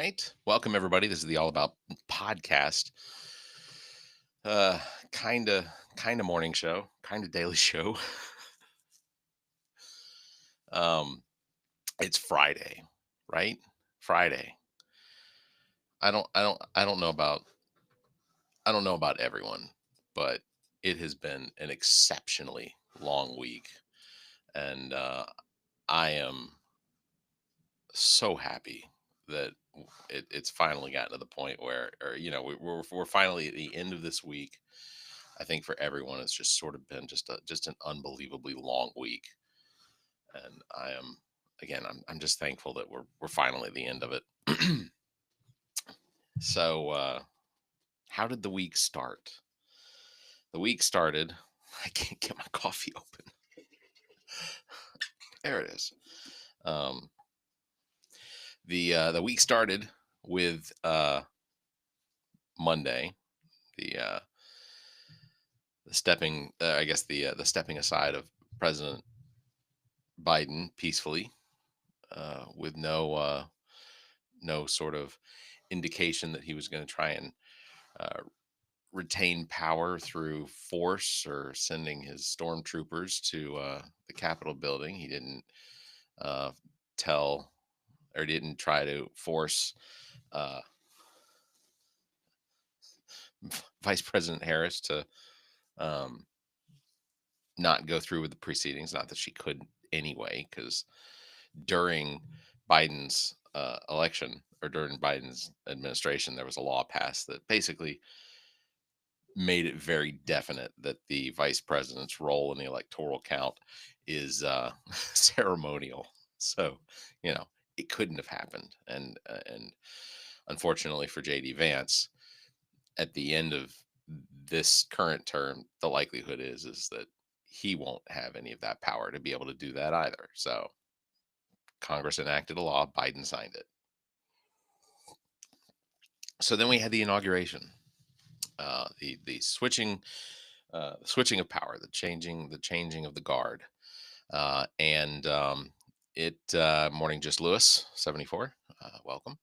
right. Welcome everybody. This is the All About podcast. Uh kind of morning show, kind of daily show. Um it's Friday, right? Friday. I don't know about everyone, but it has been an exceptionally long week and I am so happy that it's finally gotten to the point where or we're finally at the end of this week. I think for everyone, it's just sort of been just an unbelievably long week, and I am again, I'm just thankful that we're finally at the end of it. So, how did the week start? The week started. I can't get my coffee open. There it is. Um, the week started with Monday. The the stepping, I guess the stepping aside of President Biden peacefully, with no sort of indication that he was going to try and uh, retain power through force or sending his stormtroopers to the Capitol building. He didn't uh, tell or didn't try to force uh, Vice President Harris to um, not go through with the proceedings. Not that she could anyway, because during Biden's election or during Biden's administration, there was a law passed that basically made it very definite that the vice president's role in the electoral count is ceremonial. So, it couldn't have happened. And unfortunately for JD Vance, at the end of this current term, the likelihood is that he won't have any of that power to be able to do that either. So Congress enacted a law, Biden signed it. So then we had the inauguration, the switching of power, the changing of the guard, and it morning just Lewis 74, welcome.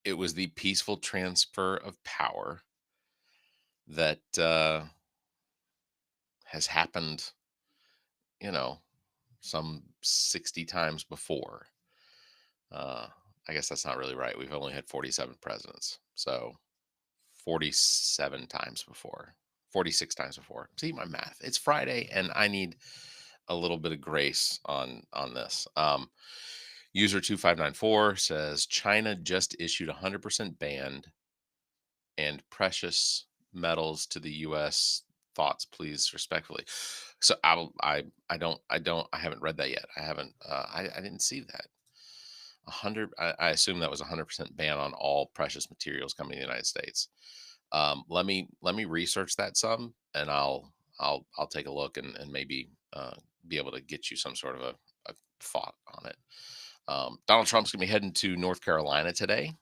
It was the peaceful transfer of power that has happened, you know, some 60 times before. Uh, I guess that's not really right. We've only had 47 presidents, so 47 times before, 46 times before. See my math. It's Friday, and I need a little bit of grace on this. User 2594 says China just issued 100% banned and precious metals to the U.S. Thoughts, please, respectfully. So I haven't read that yet. I didn't see that. 100. I assume that was 100% ban on all precious materials coming to the United States. Let me research that some, and I'll take a look and maybe be able to get you some sort of a thought on it. Donald Trump's gonna be heading to North Carolina today.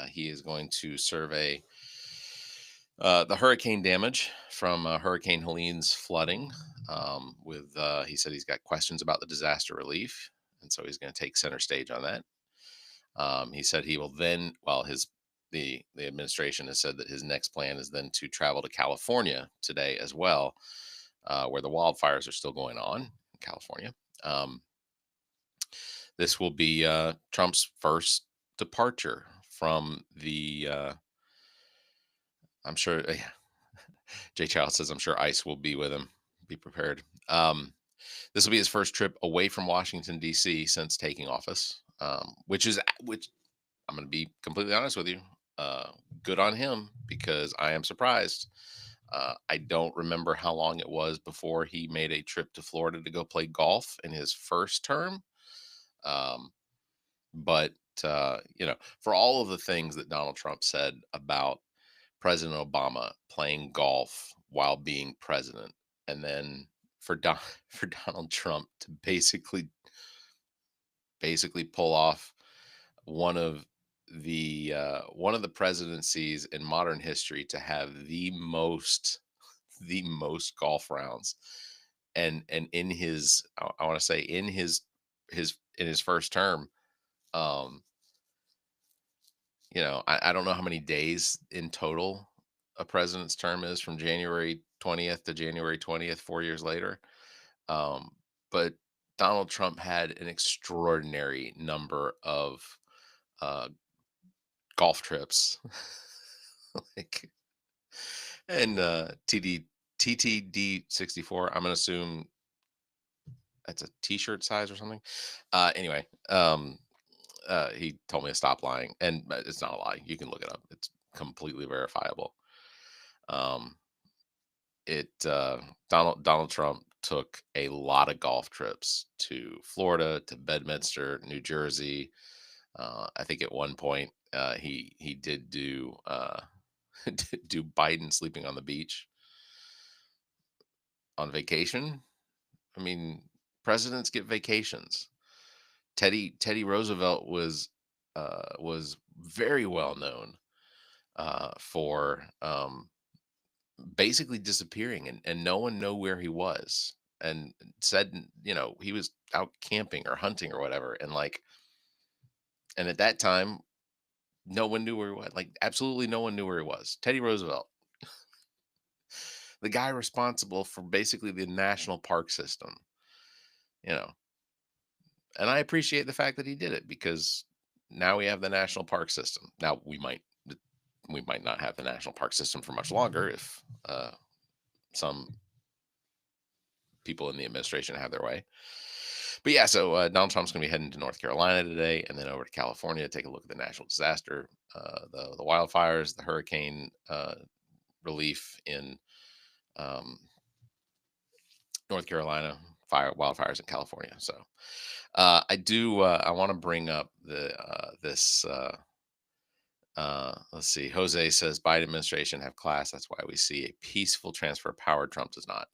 He is going to survey the hurricane damage from Hurricane Helene's flooding. He said he's got questions about the disaster relief, and so he's going to take center stage on that. He said he will then, well, the administration has said that his next plan is then to travel to California today as well, where the wildfires are still going on in California. Um, this will be Trump's first departure from the. I'm sure. Jay Child says, "I'm sure ICE will be with him. Be prepared." This will be his first trip away from Washington D.C. since taking office, which I'm going to be completely honest with you. Uh, Good on him, because I am surprised. I don't remember how long it was before he made a trip to Florida to go play golf in his first term. Um, but for all of the things that Donald Trump said about President Obama playing golf while being president, and then for Donald Trump to basically pull off one of the presidencies in modern history to have the most golf rounds, and in his I want to say in his his in his first term. Um, I don't know how many days in total a president's term is from January 20th to January 20th, 4 years later. Um, but Donald Trump had an extraordinary number of uh, golf trips, like, and TTD 64. I'm gonna assume that's a T-shirt size or something. Anyway, he told me to stop lying, and it's not a lie. You can look it up. It's completely verifiable. Um, it Donald Trump took a lot of golf trips to Florida, to Bedminster, New Jersey. I think at one point he did do do Biden sleeping on the beach on vacation. I mean, presidents get vacations. Teddy Roosevelt was very well known for basically disappearing, and no one know where he was, and said he was out camping or hunting or whatever, and at that time no one knew where he was, like absolutely no one knew where he was. Teddy Roosevelt, the guy responsible for basically the national park system, you know and I appreciate the fact that he did it, because now we have the national park system. Now we might not have the national park system for much longer if some people in the administration have their way. But yeah, so Donald Trump's going to be heading to North Carolina today, and then over to California to take a look at the national disaster, the wildfires, the hurricane relief in um, North Carolina, wildfires in California. So I do. I want to bring up this. Let's see. Jose says Biden administration have class. That's why we see a peaceful transfer of power. Trump does not.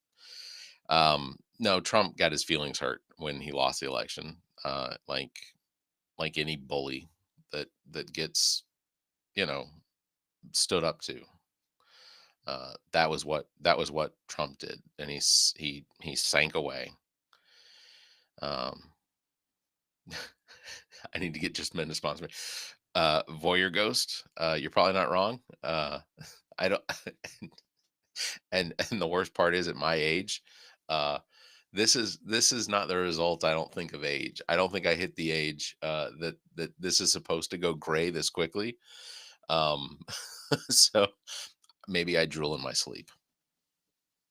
No, Trump got his feelings hurt when he lost the election. Like any bully that gets you know stood up to. That was what Trump did, and he sank away. Um, I need to get just men to sponsor me. Voyeur Ghost, you're probably not wrong. I don't, and the worst part is at my age, uh, this is not the result. I don't think of age. I don't think I hit the age that this is supposed to go gray this quickly. Um, so maybe I drool in my sleep.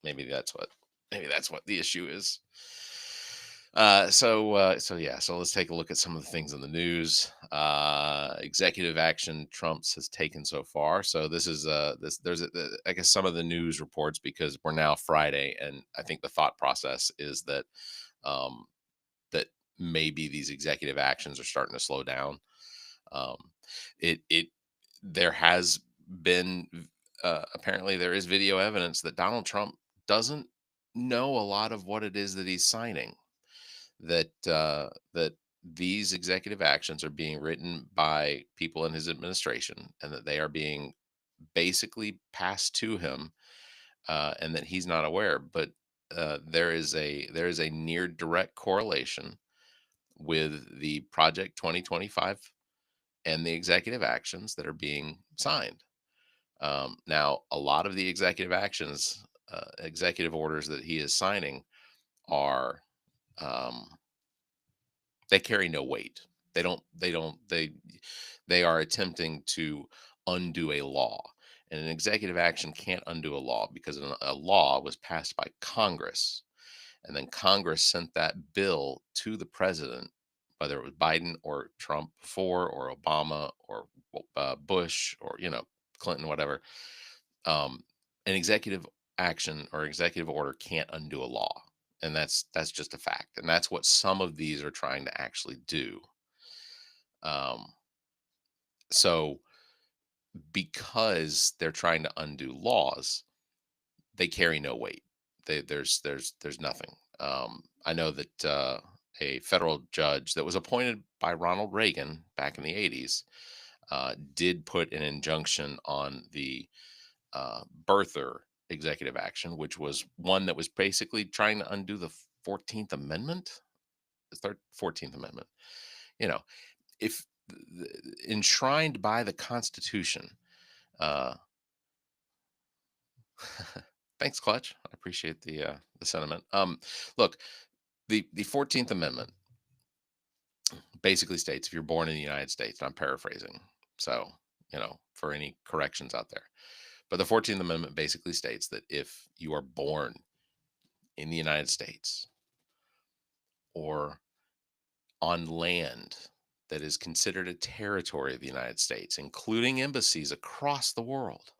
Maybe that's what the issue is. So yeah, so let's take a look at some of the things in the news. Executive action Trump's has taken so far. So this is there's I guess some of the news reports, because we're now Friday, and I think the thought process is um that maybe these executive actions are starting to slow down. Um it there has been apparently there is video evidence that Donald Trump doesn't know a lot of what it is that he's signing, that these executive actions are being written by people in his administration, and that they are being basically passed to him, and that he's not aware. But there is a near direct correlation with the Project 2025 and the executive actions that are being signed. Now, a lot of the executive orders that he is signing are um, they carry no weight. They are attempting to undo a law. And an executive action can't undo a law, because a law was passed by Congress, and then Congress sent that bill to the president, whether it was Biden or Trump before, or Obama, or Bush, or Clinton, whatever. An executive action or executive order can't undo a law, and that's just a fact, and that's what some of these are trying to actually do. um, so because they're trying to undo laws, they carry no weight. There's nothing. I know that a federal judge that was appointed by Ronald Reagan back in the 80s did put an injunction on the birther executive action, which was one that was basically trying to undo the 14th Amendment. 14th Amendment. You know, if enshrined by the Constitution. Uh, Thanks, Clutch. I appreciate the sentiment. Look, the 14th Amendment basically states if you're born in the United States, and I'm paraphrasing, so for any corrections out there, but the 14th Amendment basically states that if you are born in the United States or on land that is considered a territory of the United States, including embassies across the world,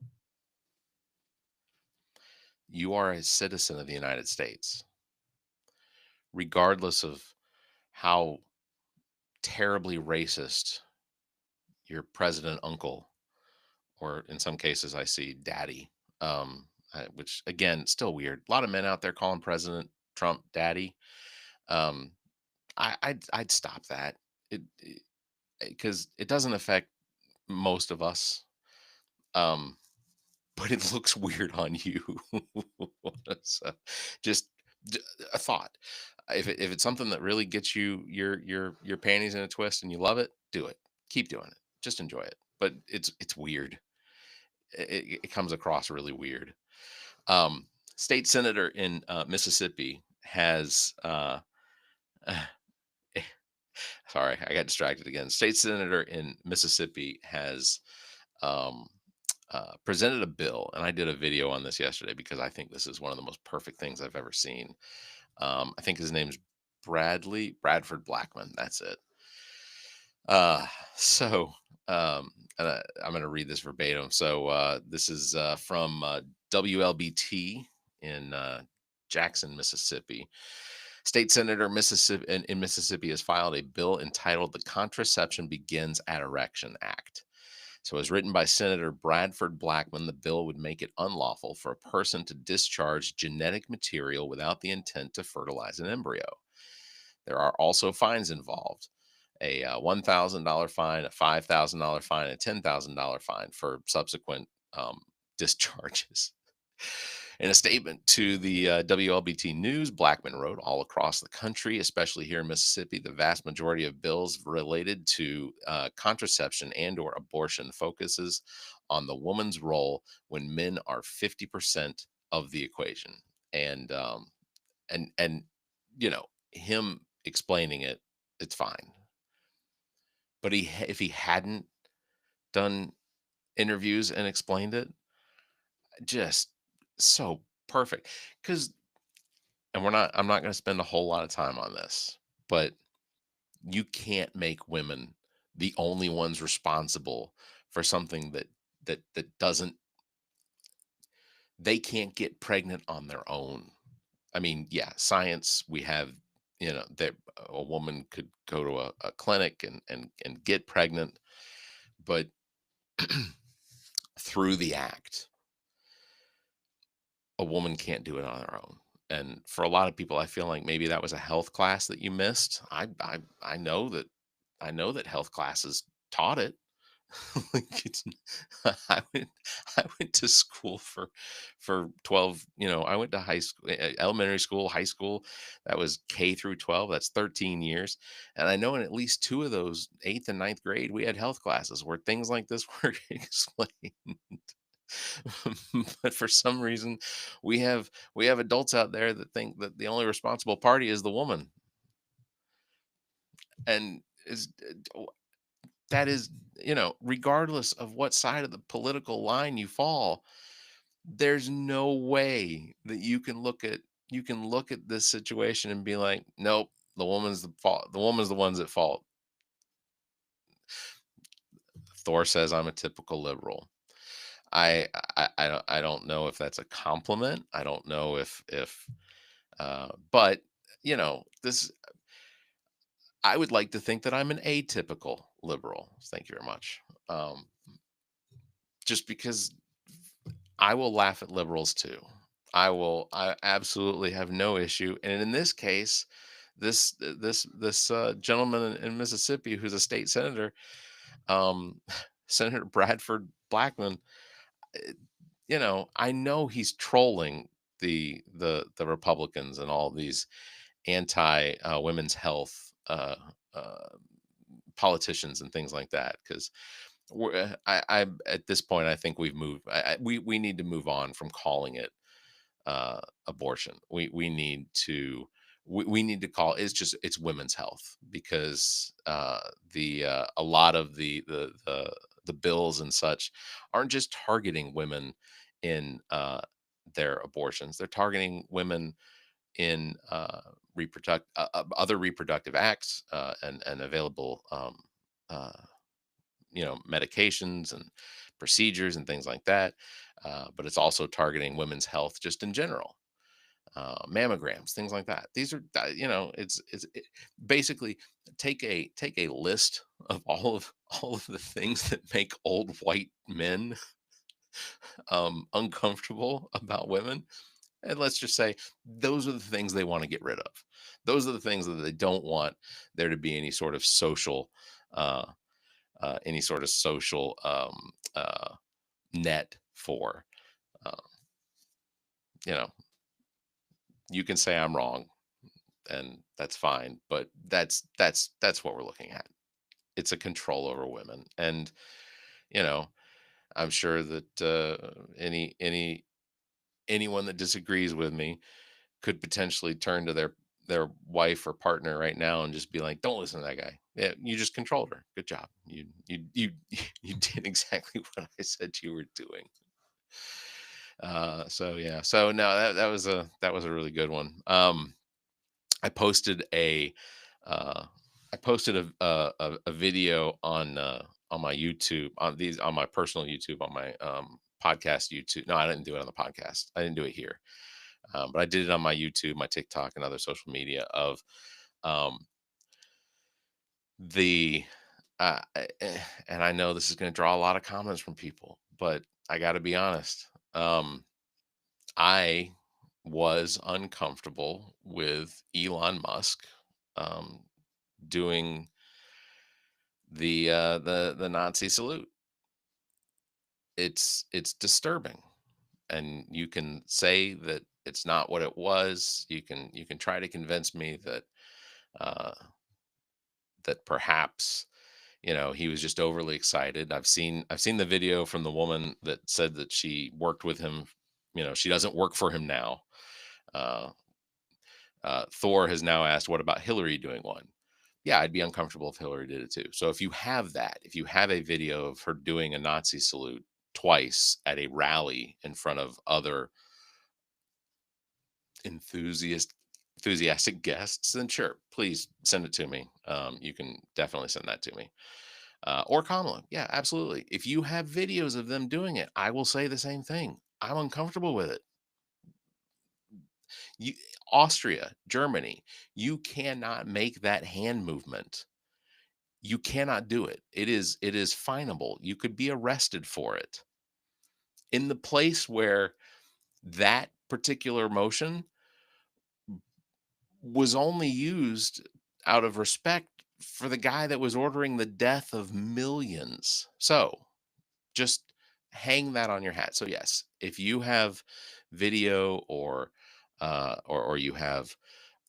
you are a citizen of the United States, regardless of how terribly racist your president uncle, or in some cases I see daddy, which again, still weird. A lot of men out there calling President Trump daddy. Um, I'd stop that. It because it doesn't affect most of us. Um, but it looks weird on you. So, just d- a thought. If it's something that really gets your panties in a twist and you love it, do it. Keep doing it. Just enjoy it. But it's weird. It comes across really weird. State senator in Mississippi has sorry, I got distracted again. State senator in Mississippi has um, presented a bill, and I did a video on this yesterday because I think this is one of the most perfect things I've ever seen. I think his name's Bradford Blackman. That's it. Uh, so, I'm going to read this verbatim. So, this is from WLBT in Jackson, Mississippi. State Senator Mississippi in Mississippi has filed a bill entitled "The Contraception Begins at Erection Act." So, as written by Senator Bradford Blackman, the bill would make it unlawful for a person to discharge genetic material without the intent to fertilize an embryo. There are also fines involved: a $1,000 fine, a $5,000 fine, a $10,000 fine for subsequent discharges. In a statement to the WLBT News, Blackman wrote, "All across the country, especially here in Mississippi, the vast majority of bills related to contraception and/or abortion focuses on the woman's role when men are 50% of the equation." And him explaining it, it's fine. But if he hadn't done interviews and explained it, just so perfect. Because I'm not going to spend a whole lot of time on this, but you can't make women the only ones responsible for something that doesn't they can't get pregnant on their own. I mean, yeah, science, we have, that a woman could go to a clinic and get pregnant, but through the act, a woman can't do it on her own. And for a lot of people, I feel like maybe that was a health class that you missed. I know that health classes taught it. Like I went I went to school for 12, I went to high school, elementary school, high school. That was K through 12. That's 13 years. And I know in at least two of those, 8th and ninth grade, we had health classes where things like this were explained. But for some reason, we have adults out there that think that the only responsible party is the woman. And that is, regardless of what side of the political line you fall, there's no way that you can look at this situation and be like, nope, the woman's the fault. The woman's the one's at fault. Thor says I'm a typical liberal. I don't know if that's a compliment. I don't know if but this I would like to think that I'm an atypical liberal. Thank you very much. Um, just because I will laugh at liberals too. I absolutely have no issue. And in this case, this gentleman in Mississippi who's a state senator, um, Senator Bradford Blackman, eh, I know he's trolling the Republicans and all these. anti women's health uh, politicians and things like that. Because I at this point I think we've moved. We need to move on from calling it abortion. We need to we need to call it's women's health, because the a lot of the bills and such aren't just targeting women in their abortions. They're targeting women in other reproductive acts, and available uh, medications and procedures and things like that. But it's also targeting women's health just in general, mammograms, things like that. These are basically take a list of all of the things that make old white men uncomfortable about women, and let's just say those are the things they want to get rid of. Those are the things that they don't want there to be any sort of social uh, any sort of social net for. Uh, you know, you can say I'm wrong, and that's fine, but that's what we're looking at. It's a control over women, and you know, I'm sure that anyone that disagrees with me could potentially turn to their wife or partner right now and just be like, "Don't listen to that guy. Yeah, you just controlled her. Good job. You you did exactly what I said you were doing." So yeah. So no, that was a really good one. I posted a uh, I posted a video on my YouTube, on my personal YouTube, on my podcast YouTube. No, I didn't do it on the podcast. I didn't do it here. But I did it on my YouTube, my TikTok, and other social media of um, the and I know this is going to draw a lot of comments from people, but I got to be honest. I was uncomfortable with Elon Musk um, doing the Nazi salute. It's disturbing, and you can say that it's not what it was. You can try to convince me that uh, that perhaps he was just overly excited. I've seen the video from the woman that said that she worked with him. She doesn't work for him now. Uh, Thor has now asked, "What about Hillary doing one?" Yeah, I'd be uncomfortable if Hillary did it too. So if you have that, if you have a video of her doing a Nazi salute twice at a rally in front of other enthusiast enthusiastic guests, then sure, please send it to me. You can definitely send that to me. Or Kamala. Yeah, absolutely. If you have videos of them doing it, I will say the same thing. I'm uncomfortable with it. You, Austria, Germany, you cannot make that hand movement. You cannot do it. It is finable. You could be arrested for it. In the place where that particular motion was only used out of respect for the guy that was ordering the death of millions. So, just hang that on your hat. So yes, if you have video or you have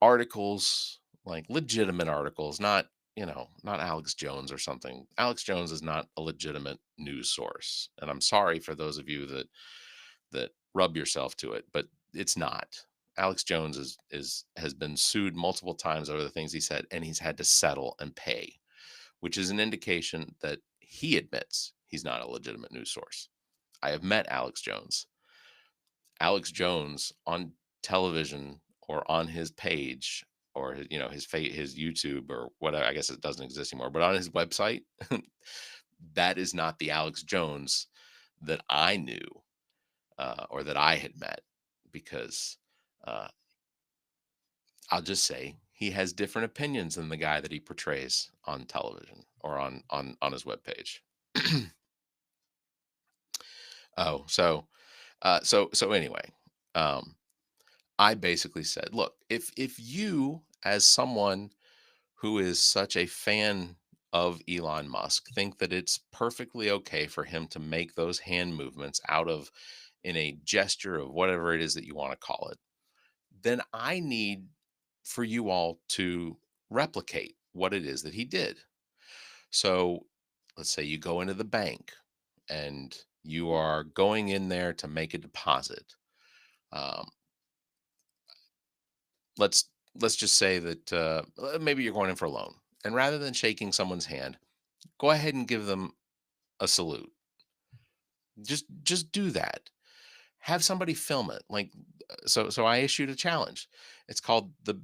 articles, like legitimate articles, not not Alex Jones or something. Alex Jones is not a legitimate news source, and I'm sorry for those of you that rub yourself to it, but it's not. Alex Jones is has been sued multiple times over the things he said, and he's had to settle and pay, which is an indication that he admits he's not a legitimate news source. I have met Alex Jones. Alex Jones on television or on his page or his YouTube or whatever. I guess it doesn't exist anymore, but on his website, that is not the Alex Jones that I knew or that I had met, because uh, I'll just say he has different opinions than the guy that he portrays on television or on his webpage. Oh, so anyway, um, I basically said, look, if you, as someone who is such a fan of Elon Musk, think that it's perfectly okay for him to make those hand movements out of in a gesture of whatever it is that you want to call it, then I need for you all to replicate what it is that he did. So let's say you go into the bank and you are going in there to make a deposit. Um, let's just say that maybe you're going in for a loan, and rather than shaking someone's hand, go ahead and give them a salute. Just do that. Have somebody film it. Like so I issued a challenge. It's called the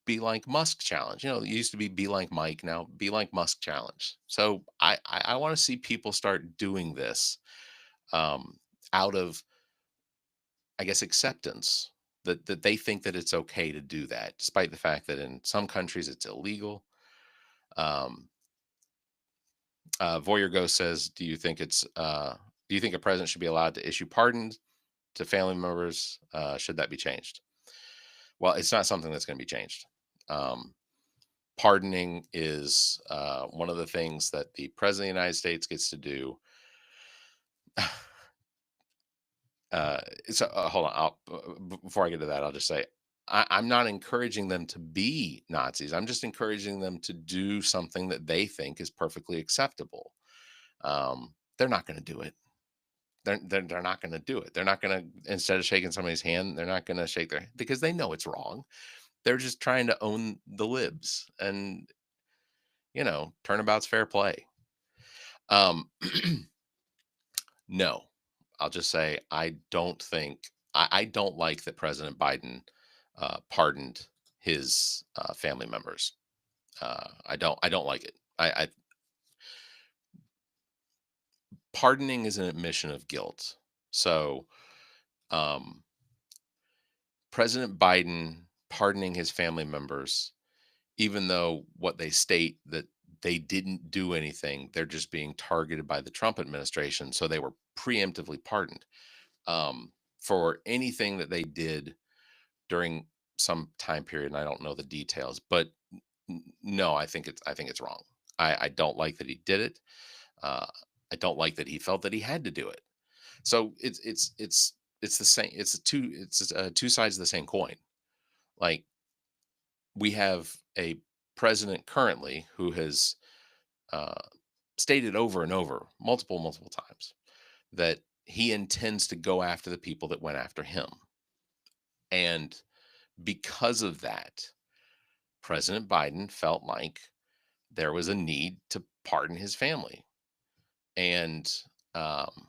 Be Like Musk challenge. It used to be Like Mike, now Be Like Musk challenge. So I want to see people start doing this um, out of, I guess, acceptance that they think that it's okay to do that, despite the fact that in some countries it's illegal. Um, Voyeur Ghost says, do you think a president should be allowed to issue pardons to family members? Should that be changed? Well, it's not something that's going to be changed. Um, Pardoning is one of the things that the president of the United States gets to do. Hold on. Before I get to that, I'll just say I'm not encouraging them to be Nazis. I'm just encouraging them to do something that they think is perfectly acceptable. They're not going to do it. They're not going to do it. They're not going to, instead of shaking somebody's hand, they're not going to shake their, because they know it's wrong. They're just trying to own the libs, and turnabout's fair play. Um, no, I'll just say I don't like that President Biden pardoned his family members. I don't like it. Pardoning is an admission of guilt. So um, President Biden pardoning his family members, even though what they state that they didn't do anything, they're just being targeted by the Trump administration, so they were preemptively pardoned for anything that they did during some time period, and I don't know the details, but no, I think it's wrong. I don't like that he did it. Uh, I don't like that he felt that he had to do it. So it's the same. It's two sides of the same coin. Like, we have a president currently who has uh, stated over and over, multiple times, that he intends to go after the people that went after him. And because of that, President Biden felt like there was a need to pardon his family. And um,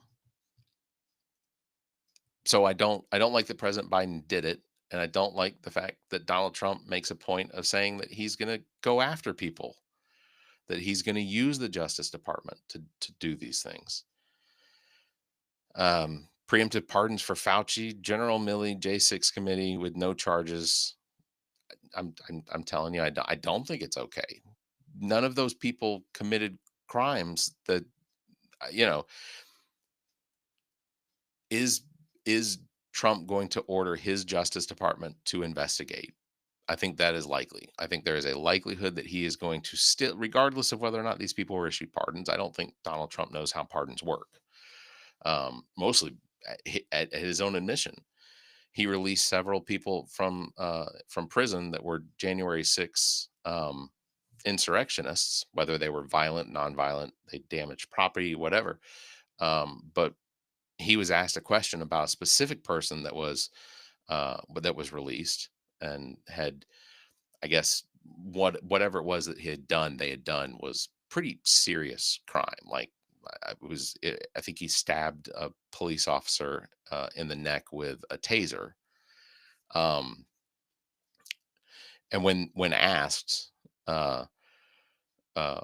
so I don't like that President Biden did it. And I don't like the fact that Donald Trump makes a point of saying that he's going to go after people, that he's going to use the Justice Department to do these things. Preemptive pardons for Fauci, General Milley, J6 committee with no charges. I'm telling you, I don't think it's okay. None of those people committed crimes that you know is is Trump going to order his Justice Department to investigate? I think that is likely. I think there is a likelihood that he is going to still, regardless of whether or not these people were issued pardons. I don't think Donald Trump knows how pardons work. Mostly at his own admission, he released several people from prison that were January 6 insurrectionists, whether they were violent, nonviolent, they damaged property, whatever. But he was asked a question about a specific person that was released and had, I guess, whatever it was that they had done was pretty serious crime. Like, I think he stabbed a police officer in the neck with a taser. Um, and when asked uh, uh,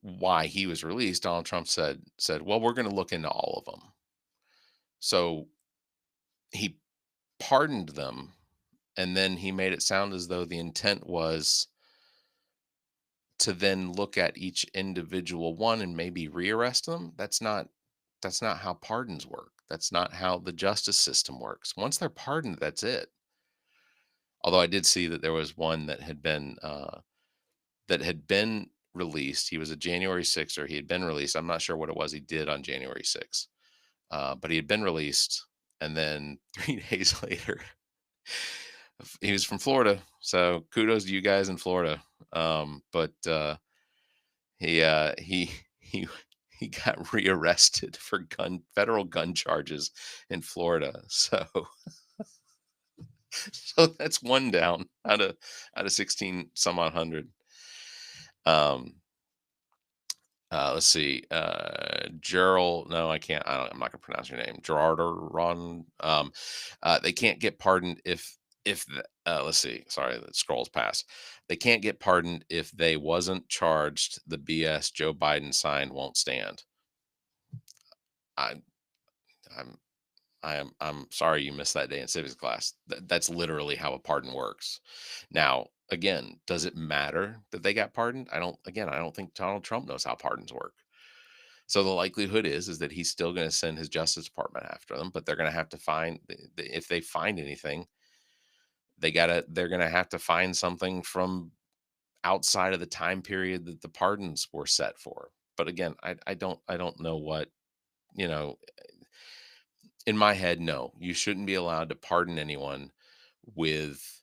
why he was released, Donald Trump said, "Well, we're going to look into all of them." So he pardoned them, and then he made it sound as though the intent was to then look at each individual one and maybe rearrest them. That's not how pardons work. That's not how the justice system works. Once they're pardoned, that's it. Although I did see that there was one that had been released. He was a January 6th, or he had been released. I'm not sure what it was he did on January 6th, but he had been released, and then 3 days later, He was from Florida, so kudos to you guys in Florida. But he he he got rearrested for federal gun charges in Florida. So so that's one down out of 16 some odd hundred. Um, let's see. Gerald, no, I can't. I'm not gonna pronounce your name. Gerard or Ron. They can't get pardoned if let's see. Sorry, that scrolls past. They can't get pardoned if they wasn't charged. The BS Joe Biden signed won't stand. I, I'm I'm sorry you missed that day in civics class. That's literally how a pardon works. Now, again, does it matter that they got pardoned? I don't think Donald Trump knows how pardons work. So the likelihood is that he's still going to send his Justice Department after them, but they're going to have to find if they find anything, they're going to have to find something from outside of the time period that the pardons were set for. But again, I don't know what, you know, in my head, no, you shouldn't be allowed to pardon anyone with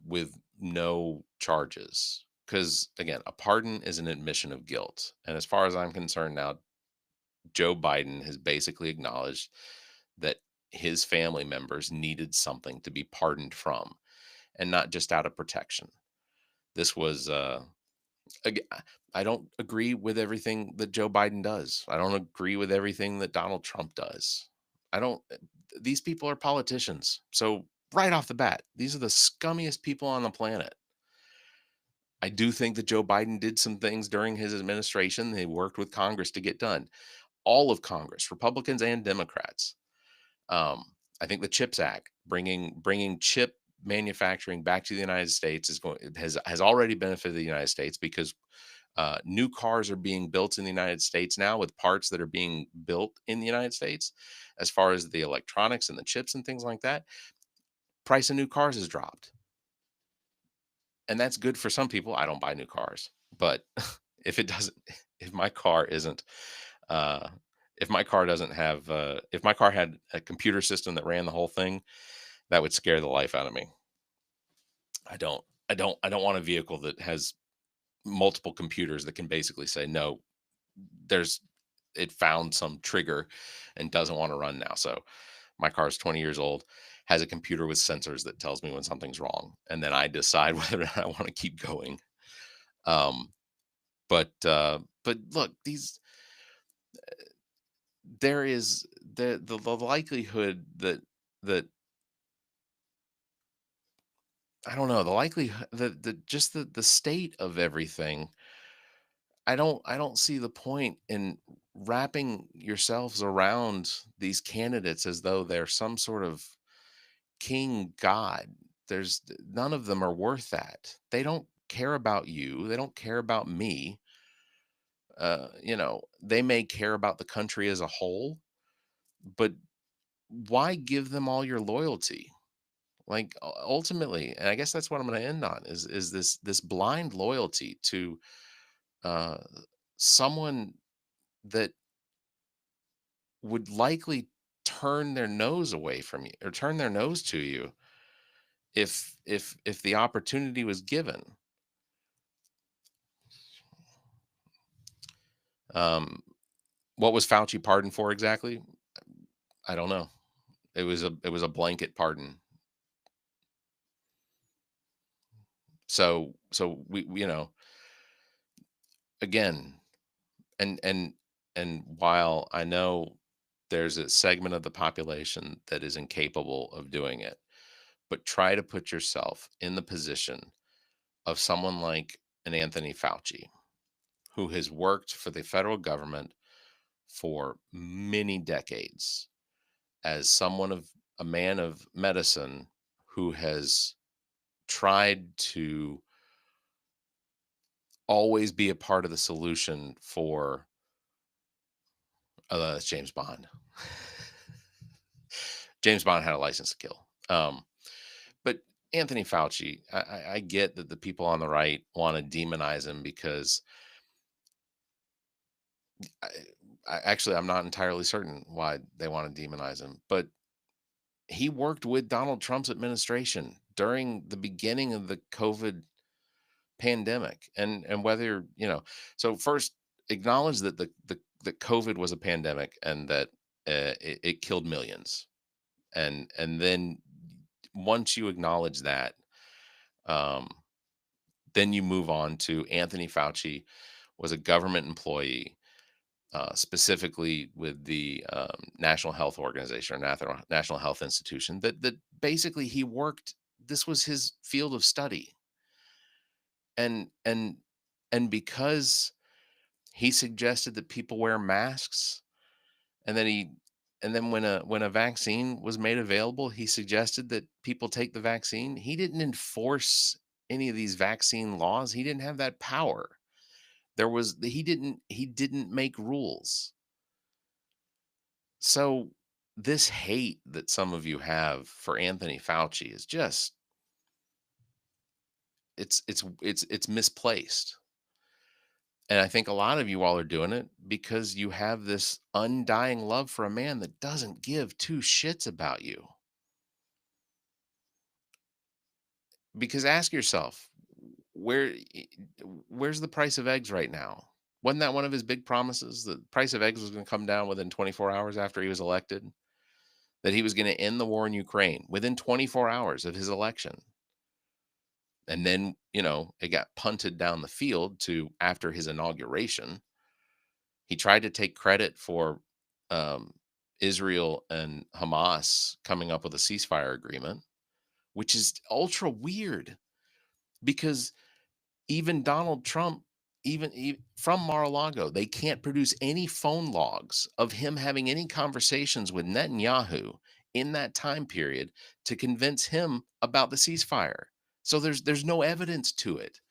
with no charges, because again, a pardon is an admission of guilt, and as far as I'm concerned now, Joe Biden has basically acknowledged that his family members needed something to be pardoned from, and not just out of protection. This was I don't agree with everything that Joe Biden does. I don't agree with everything that Donald Trump does. I don't these people are politicians. So right off the bat, these are the scummiest people on the planet. I do think that Joe Biden did some things during his administration. They worked with Congress to get done. All of Congress, Republicans and Democrats. Um, I think the CHIPS Act, bringing chip manufacturing back to the United States, has already benefited the United States because new cars are being built in the United States now with parts that are being built in the United States. As far as the electronics and the chips and things like that, price of new cars has dropped, and that's good for some people. I don't buy new cars, but if it doesn't, if my car isn't, uh, if my car doesn't have, if my car had a computer system that ran the whole thing, that would scare the life out of me. I don't want a vehicle that has multiple computers that can basically say no. There's it found some trigger and doesn't want to run now. So my car is 20 years old, has a computer with sensors that tells me when something's wrong, and then I decide whether or not I want to keep going. Um, but look, these there is the likelihood that I don't know, the likelihood the just the state of everything. I don't see the point in wrapping yourselves around these candidates as though they're some sort of king god. None of them are worth that. They don't care about you. They don't care about me. They may care about the country as a whole, but why give them all your loyalty? Like ultimately, and I guess that's what I'm going to end on is this blind loyalty to uh, someone that would likely turn their nose away from you or turn their nose to you if the opportunity was given. Um, what was Fauci pardoned for exactly? I don't know. It was a blanket pardon. So again, and and while I know there's a segment of the population that is incapable of doing it, but try to put yourself in the position of someone like an Anthony Fauci, who has worked for the federal government for many decades as a man of medicine who has tried to always be a part of the solution for it's James Bond. James Bond had a license to kill. But Anthony Fauci, I get that the people on the right want to demonize him because I, I'm not entirely certain why they want to demonize him, but he worked with Donald Trump's administration during the beginning of the COVID pandemic. And whether, so first acknowledge that that COVID was a pandemic, and that it killed millions. And then once you acknowledge that, um, then you move on to Anthony Fauci was a government employee, specifically with the National Health Organization, or National Health Institution. That basically he worked. This was his field of study, and and and because he suggested that people wear masks, and then when a vaccine was made available, he suggested that people take the vaccine. He didn't enforce any of these vaccine laws. He didn't have that power. He didn't make rules. So this hate that some of you have for Anthony Fauci is just, it's misplaced. And I think a lot of you all are doing it because you have this undying love for a man that doesn't give two shits about you. Because ask yourself, where where's the price of eggs right now? Wasn't that one of his big promises? The price of eggs was going to come down within 24 hours after he was elected, that he was going to end the war in Ukraine within 24 hours of his election. And then, it got punted down the field to after his inauguration. He tried to take credit for um, Israel and Hamas coming up with a ceasefire agreement, which is ultra weird because even Donald Trump, from Mar-a-Lago, they can't produce any phone logs of him having any conversations with Netanyahu in that time period to convince him about the ceasefire. So there's no evidence to it.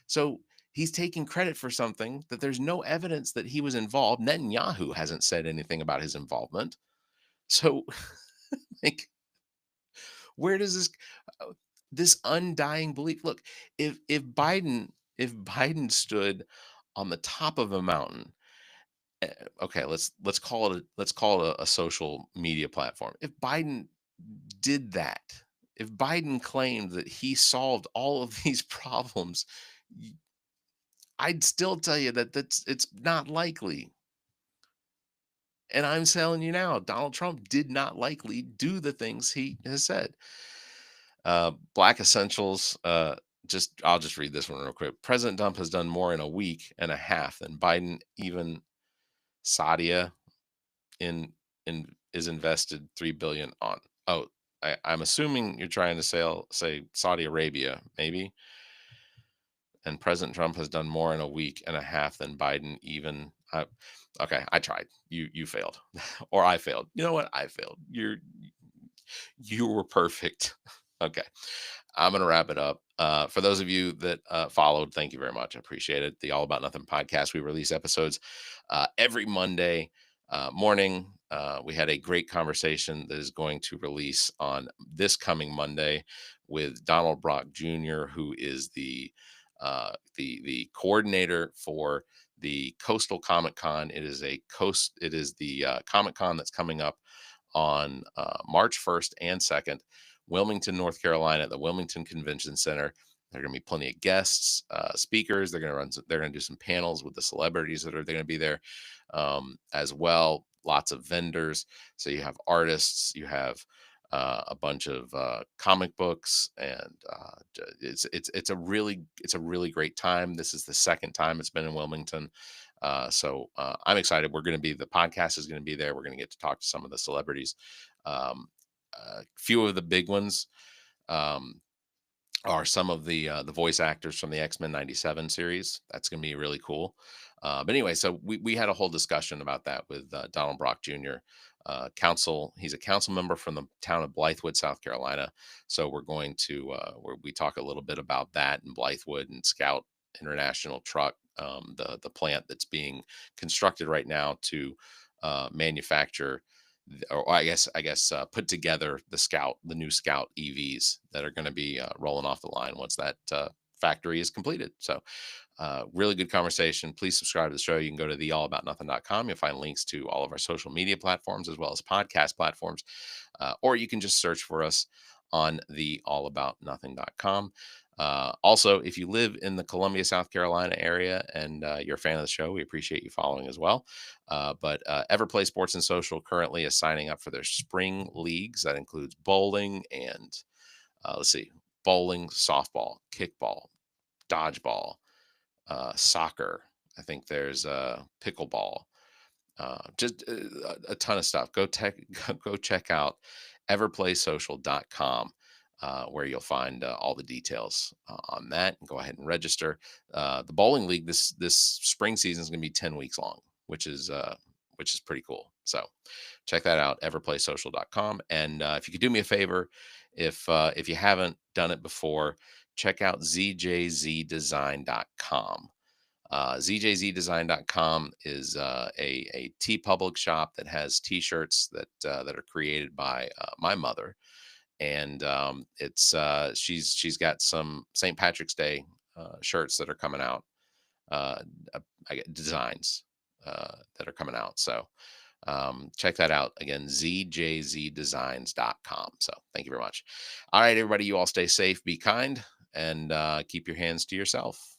So he's taking credit for something that there's no evidence that he was involved. Netanyahu hasn't said anything about his involvement. So, like, where does this undying belief look? If Biden stood on the top of a mountain, eh, okay, let's call it a social media platform. If Biden did that, if Biden claimed that he solved all of these problems, I'd still tell you that it's not likely. And I'm telling you now, Donald Trump did not likely do the things he has said. Black Essentials. I'll just read this one real quick. President Trump has done more in a week and a half than Biden. Even Sadia in is invested 3 billion on. Oh, I'm assuming you're trying to say Saudi Arabia, maybe. And President Trump has done more in a week and a half than Biden even. Okay, I tried. You failed, or I failed. You know what? I failed. You were perfect. Okay, I'm gonna wrap it up. For those of you that followed, thank you very much. I appreciate it. The All About Nothing podcast. We release episodes every Monday morning. We had a great conversation that is going to release on this coming Monday with Donald Brock Jr., who is the coordinator for the Coastal Comic Con. It is the Comic Con that's coming up on March 1st and 2nd, Wilmington, North Carolina, at the Wilmington Convention Center. There are going to be plenty of guests, speakers. They're going to do some panels with the celebrities that are going to be there, as well. Lots of vendors. So you have artists, you have a bunch of comic books, and it's a really great time. This is the second time it's been in Wilmington. So I'm excited. The podcast is going to be there. We're going to get to talk to some of the celebrities. A few of the big ones um, are some of the voice actors from the X-Men '97 series. That's going to be really cool. But anyway, so we had a whole discussion about that with Donald Brock Jr. He's a council member from the town of Blythewood, South Carolina. So we're going to we talk a little bit about that and Blythewood and Scout International Truck, the plant that's being constructed right now to manufacture, or put together the new Scout EVs that are going to be rolling off the line once that factory is completed. So really good conversation. Please subscribe to the show. You can go to theallaboutnothing.com. You'll find links to all of our social media platforms as well as podcast platforms, or you can just search for us on theallaboutnothing.com. Also, if you live in the Columbia, South Carolina area and you're a fan of the show, we appreciate you following as well. But Everplay Sports and Social currently is signing up for their spring leagues. That includes bowling and let's see, bowling, softball, kickball, dodgeball, soccer. I think there's pickleball, just a ton of stuff. Go check out everplaysocial.com, where you'll find all the details on that, and go ahead and register. The bowling league this spring season is going to be 10 weeks long, which is pretty cool. So check that out, everplaysocial.com. And if you could do me a favor, if you haven't done it before, check out zjzdesign.com. ZJZdesign.com is a T Public shop that has T-shirts that are created by my mother, and she's got some St. Patrick's Day shirts that are coming out, uh, I get designs that are coming out. So check that out again, zjzdesigns.com. So thank you very much. All right, everybody, you all stay safe, be kind, and keep your hands to yourself.